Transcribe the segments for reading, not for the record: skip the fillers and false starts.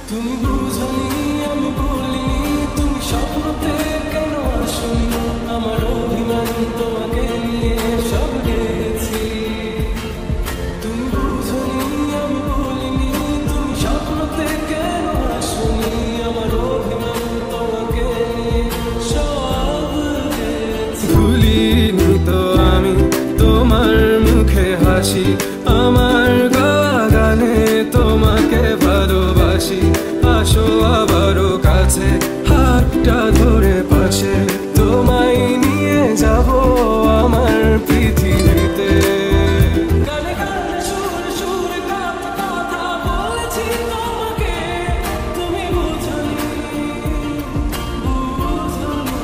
তুমি বুঝনি আমি বলিনি, তুমি স্বপ্নতে কেন আসনি? আমার অভিমান তোমাকে নিয়ে সব গেছি। তুমি বুঝনি আমি বলিনি, তুমি স্বপ্নতে কেন আসনি? আমার অভিমান তোমাকে নিয়ে সব গেছি। ভুলিনি তো আমি তোমার মুখে হাসি, আমার গাওয়া গানে তোমাকে ভালোবাসি। আসো আবারও কাছে, হাতটা ধরে পাশে, তোমায় নিয়ে যাব আমার পৃথিবীতে। গানে গানে সুরে সুরে কথা কথা বলেছি তোমাকে, তুমি বুঝনি বুঝনি।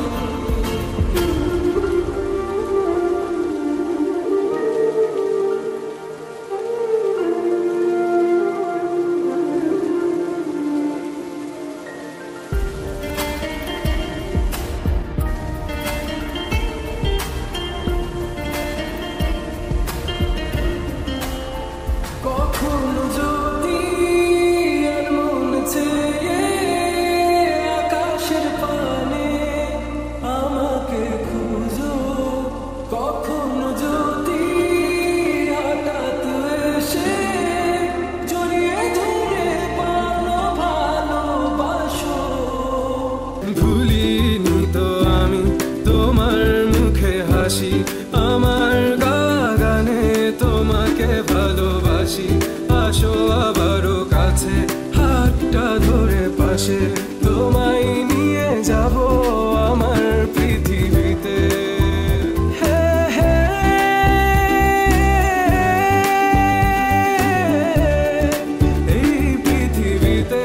কখনো যদি আর মন চেয়ে আকাশের পানে আমাকে খুঁজো, কখনো যদি হঠাৎ এসে জড়িয়ে ধরে পালো ভালোবাসো। ভুলিনি তো আমি তোমার মুখে হাসি, আমার গাওয়া গানে তোমাকে ভালোবাসি। আসো আবারও কাছে, হাতটা ধরে পাশে, তোমায় নিয়ে যাব আমার পৃথিবীতে। হে হে এই পৃথিবীতে।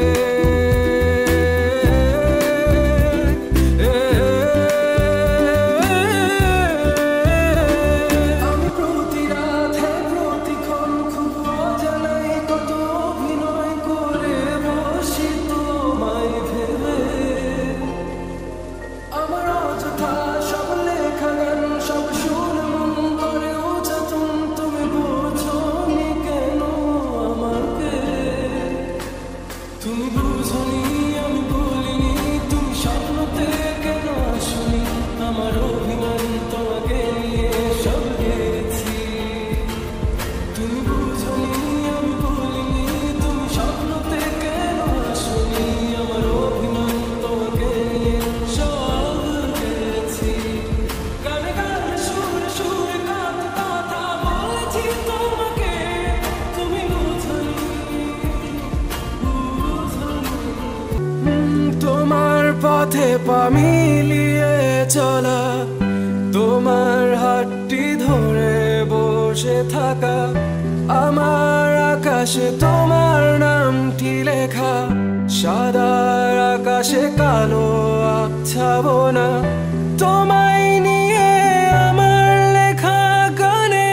আমি প্রতি রাতে প্রতিক্ষণ খুব অজানাই কত অভিনয় করে বসি তোমায় ভেবে। আমার অযথা সব লেখা গান সব সুর মন করে উচাটন, তুমি বোঝনি কেন আমাকে? তুমি বুঝনি আমি বলিনি, তুমি স্বপ্নতে কেন আসনি? আমার অভিমান তোমাকে নিয়ে সব গেছি। তুমি বুঝনি আমি বলিনি, তুমি স্বপ্নতে কেন আসনি? আমার অভিমান তোমাকে নিয়ে সব গেছি। গানে গানে সুরে সুরে কথা কথা বলেছি তোমাকে, তুমি বুঝনি বুঝনি। তোমার পথে পা মিলিয়ে চলা, তোমার হাতটি ধরে বসে থাকা, আমার আকাশে তোমার নামটি লেখা, সাদার আকাশে কালো আচ্ছাবনা, তোমায় নিয়ে আমার লেখা গানে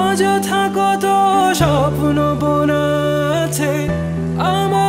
অযথা কত স্বপ্ন বোনা আছে। আমার